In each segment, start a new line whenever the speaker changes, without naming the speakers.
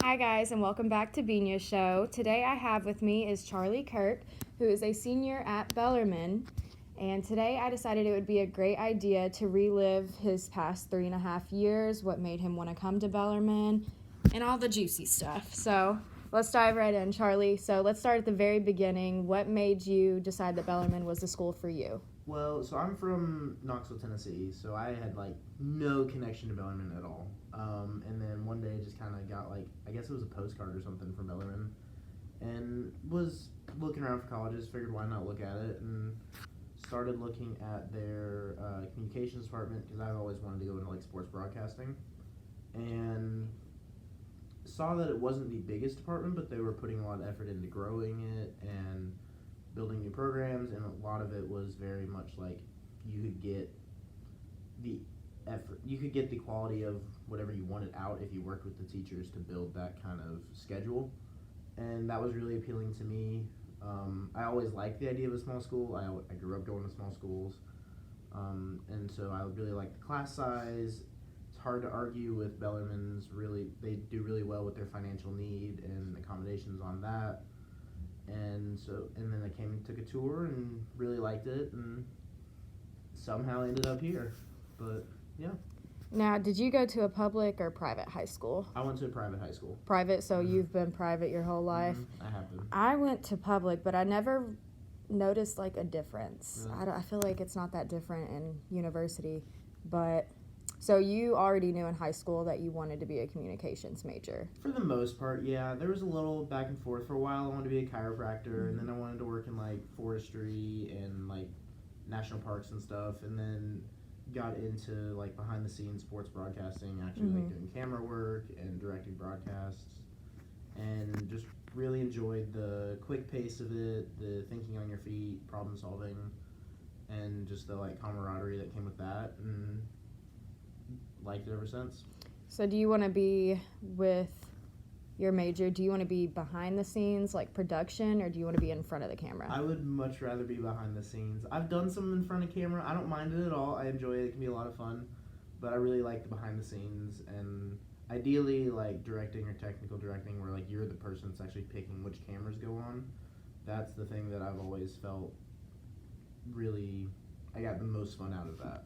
Hi guys, and welcome back to Bienja Show. Today I have with me is Charlie Kirk, who is a senior at Bellarmine. And today I decided it would be a great idea to relive his past 3.5 years, what made him want to come to Bellarmine, and all the juicy stuff. So let's dive right in, Charlie. So let's start at the very beginning. What made you decide that Bellarmine was the school for you?
Well, so I'm from Knoxville, Tennessee, so I had no connection to Bellarmine at all. And then one day I just kind of got I guess it was a postcard or something from Bellarmine, and was looking around for colleges, figured why not look at it, and started looking at their communications department because I've always wanted to go into sports broadcasting, and saw that it wasn't the biggest department, but they were putting a lot of effort into growing it and building new programs, and a lot of it was very much you could get the effort, you could get the quality of whatever you wanted out if you worked with the teachers to build that kind of schedule, and that was really appealing to me. I always liked the idea of a small school. I grew up going to small schools, and so I really liked the class size. It's hard to argue with Bellarmine's. They do really well with their financial need and accommodations on that. And then I came and took a tour and really liked it, and somehow ended up here. But yeah.
Now, did you go to a public or private high school?
I went to a private high school.
Private, so you've been private your whole life?
I have been.
I went to public, but I never noticed a difference.
Really?
I feel like it's not that different in university. But so you already knew in high school that you wanted to be a communications major?
For the most part, yeah. There was a little back and forth. For a while I wanted to be a chiropractor, and then I wanted to work in forestry and national parks and stuff, and then got into behind the scenes sports broadcasting, actually doing camera work and directing broadcasts, and just really enjoyed the quick pace of it, the thinking on your feet, problem solving, and just the camaraderie that came with that, and liked it ever since.
So do you want to be with your major, do you want to be behind the scenes, production, or do you want to be in front of the camera?
I would much rather be behind the scenes. I've done some in front of camera. I don't mind it at all. I enjoy it. It can be a lot of fun. But I really like the behind the scenes, and ideally directing or technical directing where you're the person that's actually picking which cameras go on. That's the thing that I've always felt I got the most fun out of that.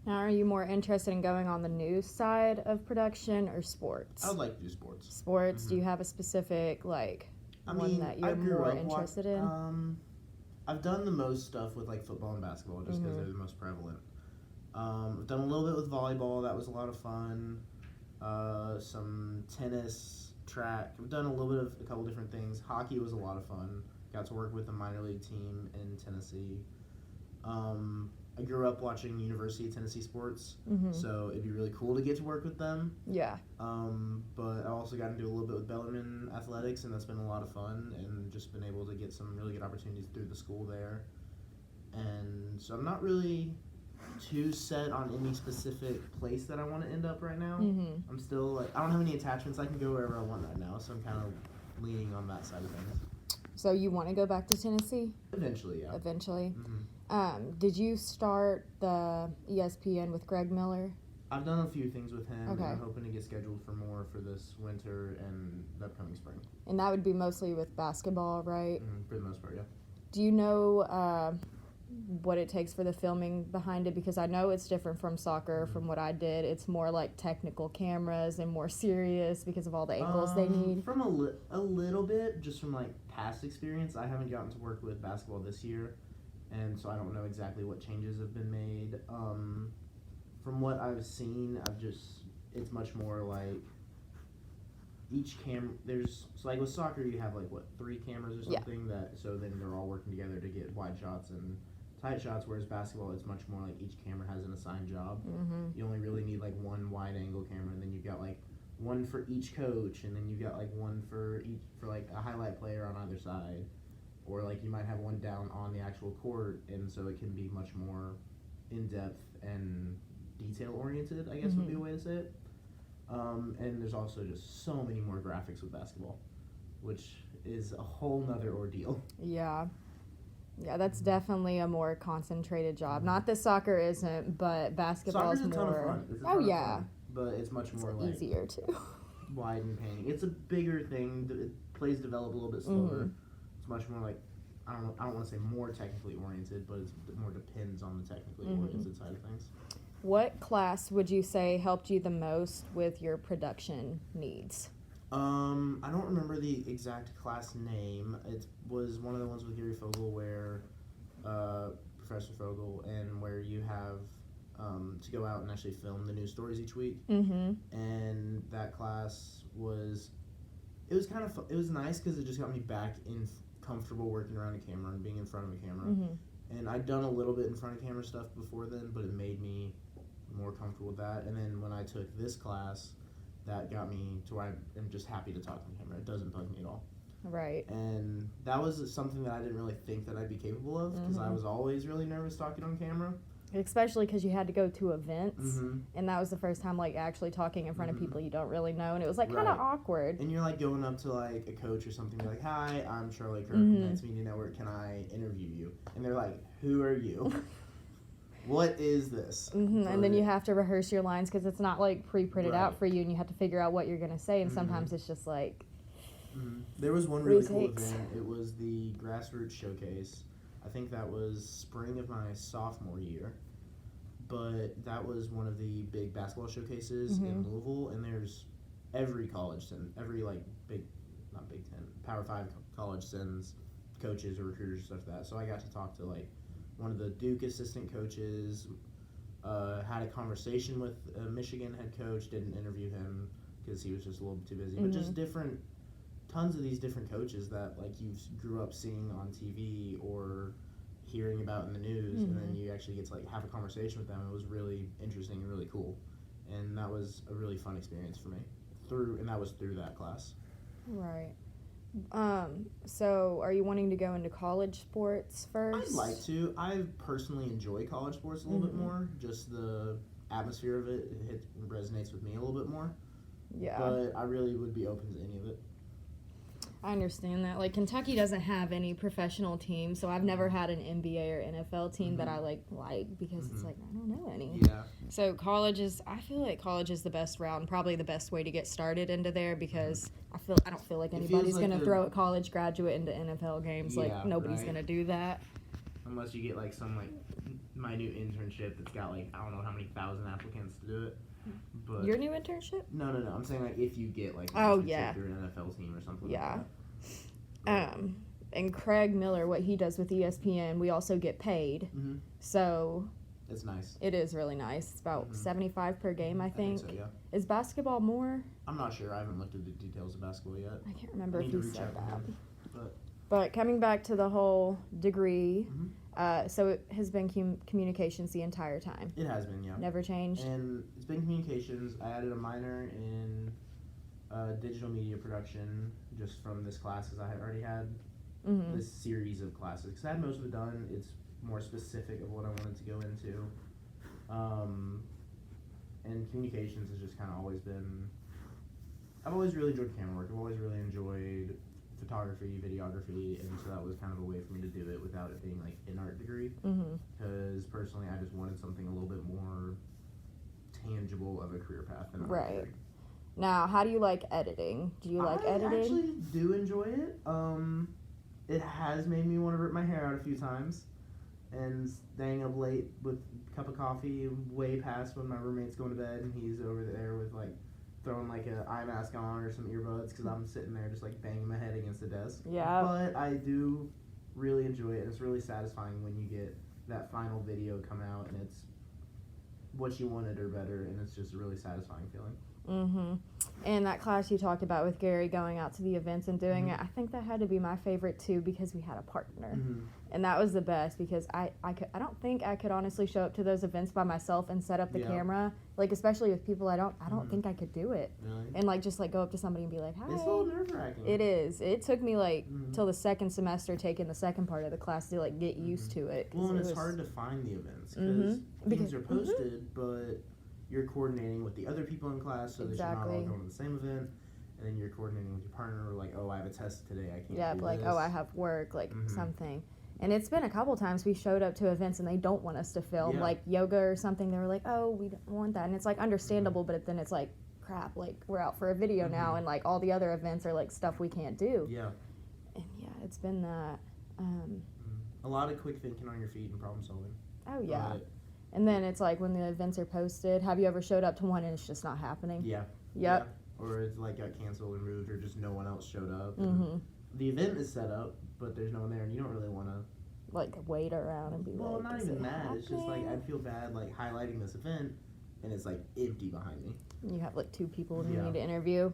Now, are you more interested in going on the news side of production or sports?
I would like to do sports.
Sports? Do you have a specific, one that you're more interested in?
I've done the most stuff with, football and basketball just because they're the most prevalent. I've done a little bit with volleyball. That was a lot of fun. Some tennis, track. I've done a couple different things. Hockey was a lot of fun. Got to work with a minor league team in Tennessee. I grew up watching University of Tennessee sports, so it'd be really cool to get to work with them.
Yeah.
But I also got to do a little bit with Bellarmine athletics, and that's been a lot of fun, and just been able to get some really good opportunities through the school there. And so I'm not really too set on any specific place that I want to end up right now. I'm still I don't have any attachments. I can go wherever I want right now, so I'm kind of leaning on that side of things.
So you want to go back to Tennessee?
Eventually, yeah.
Eventually. Did you start the ESPN with Greg Miller?
I've done a few things with him.
Okay.
And I'm hoping to get scheduled for more for this winter and the upcoming spring.
And that would be mostly with basketball, right?
For the most part, yeah.
Do you know what it takes for the filming behind it? Because I know it's different from soccer, from what I did. It's more technical cameras and more serious because of all the angles they need.
From a little bit, just from past experience. I haven't gotten to work with basketball this year, and so I don't know exactly what changes have been made. From what I've seen, it's much more each camera, with soccer you have 3 cameras or something, so then they're all working together to get wide shots and tight shots, whereas basketball it's much more each camera has an assigned job. You only really need one wide angle camera, and then you've got one for each coach, and then you've got one for each for a highlight player on either side, or you might have one down on the actual court, and so it can be much more in-depth and detail-oriented, I guess would be a way to say it. And there's also just so many more graphics with basketball, which is a whole nother ordeal.
Yeah. Yeah, that's definitely a more concentrated job. Not that soccer isn't, but basketball is more.
Soccer's a ton of fun. It's a ton of fun, but it's much more
easier too.
widen painting. It's a bigger thing. Plays develop a little bit slower. It's much more like, I don't want to say more technically oriented, but it more depends on the technically oriented side of things.
What class would you say helped you the most with your production needs?
I don't remember the exact class name. It was one of the ones with Gary Fogel where, Professor Fogel, and where you have to go out and actually film the news stories each week. And that class was kind of it was nice because it just got me back in comfortable working around a camera and being in front of a camera. And I'd done a little bit in front of camera stuff before then, but it made me more comfortable with that. And then when I took this class, that got me to where I am just happy to talk on camera. It doesn't bug me at all.
Right.
And that was something that I didn't really think that I'd be capable of, because I was always really nervous talking on camera.
Especially because you had to go to events, and that was the first time, like, actually talking in front of people you don't really know, and it was, like, kind of awkward.
And you're, like, going up to, like, a coach or something, you're like, hi, I'm Charlie Kirk, Knights Media Network, can I interview you? And they're like, who are you? What is this?
And then you have to rehearse your lines because it's not, like, pre-printed out for you, and you have to figure out what you're going to say, and sometimes it's just, like...
There was one really cool event. It was the Grassroots Showcase. I think that was spring of my sophomore year. But that was one of the big basketball showcases in Louisville, and there's every college every, like, not Big Ten, Power 5 college sends coaches or recruiters and stuff like that. So I got to talk to, like, one of the Duke assistant coaches, had a conversation with a Michigan head coach, didn't interview him because he was just a little bit too busy, but just tons of these different coaches that, like, you grew up seeing on TV or hearing about in the news, and then you actually get to, like, have a conversation with them. It was really interesting and really cool, and that was a really fun experience for me that was through that class.
Right. So are you wanting to go into college sports first?
I'd like to. I personally enjoy college sports a little bit more. Just the atmosphere of it resonates with me a little bit more.
Yeah.
But I really would be open to any of it.
I understand that. Like, Kentucky doesn't have any professional teams, so I've never had an NBA or NFL team that I like because it's like, I don't know any.
Yeah.
So I feel like college is the best route and probably the best way to get started into there because I don't feel like anybody's going to throw a college graduate into NFL games. Like, nobody's going to do that.
Unless you get, like, some, like, minute internship that's got, like, I don't know how many thousand applicants to do it. But
your new internship?
No. I'm saying, like, if you get, like,
an
internship through an NFL team or something like
that. And Craig Miller, what he does with ESPN, we also get paid. So
it's nice.
It is really nice. It's about $75 per game, I think.
So, yeah.
Is basketball more?
I'm not sure. I haven't looked at the details of basketball yet.
I can't remember if he said that.
But
coming back to the whole degree, so it has been communications the entire time.
It has been, yeah.
Never changed?
And it's been communications. I added a minor in digital media production just from this classes I had already had. This series of classes. Because I had most of it done. It's more specific of what I wanted to go into. And communications has just kind of always been... I've always really enjoyed camera work. I've always really enjoyed photography, videography, and so that was kind of a way for me to do it without it being like an art degree. Because personally, I just wanted something a little bit more tangible of a career path than an art degree.
Now, how do you like editing? Do you like editing?
I actually do enjoy it. It has made me want to rip my hair out a few times, and staying up late with a cup of coffee way past when my roommate's going to bed, and he's over there with like throwing like an eye mask on or some earbuds because I'm sitting there just like banging my head against the desk.
Yeah.
But I do really enjoy it, and it's really satisfying when you get that final video come out and it's what you wanted or better, and it's just a really satisfying feeling.
And that class you talked about with Gary going out to the events and doing it, I think that had to be my favorite too because we had a partner. And that was the best because I don't think I could honestly show up to those events by myself and set up the camera, like especially with people I don't think I could do it.
Really?
And like just like go up to somebody and be like, hi.
It's a little nerve-wracking.
It is. It took me like till the second semester taking the second part of the class to like get used to it.
Well, and it's hard to find the events because things are posted, but you're coordinating with the other people in class so that you're not all going to the same event, and then you're coordinating with your partner, like, oh, I have a test today, I can't do
like,
this.
oh, I have work, like something. And it's been a couple times we showed up to events and they don't want us to film, like yoga or something. They were like, oh, we don't want that. And it's like understandable, but then it's like, crap, like we're out for a video now, and like all the other events are like stuff we can't do.
Yeah.
And yeah, it's been that.
A lot of quick thinking on your feet and problem solving.
Oh yeah.
But,
And then it's like when the events are posted, have you ever showed up to one and it's just not happening?
yeah.
Yep.
Yeah. Or it's like got canceled and moved, or just no one else showed up.
Mhm.
The event is set up, but there's no one there, and you don't really want to.
Like wait around and be like.
Well, not
"Is
even
it
that. It's just like
happening?"
I'd feel bad like highlighting this event, and it's like empty behind me.
You have like 2 people you
Yeah.
need to interview.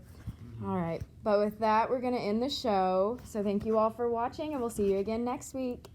All right. But with that, we're going to end the show. So thank you all for watching, and we'll see you again next week.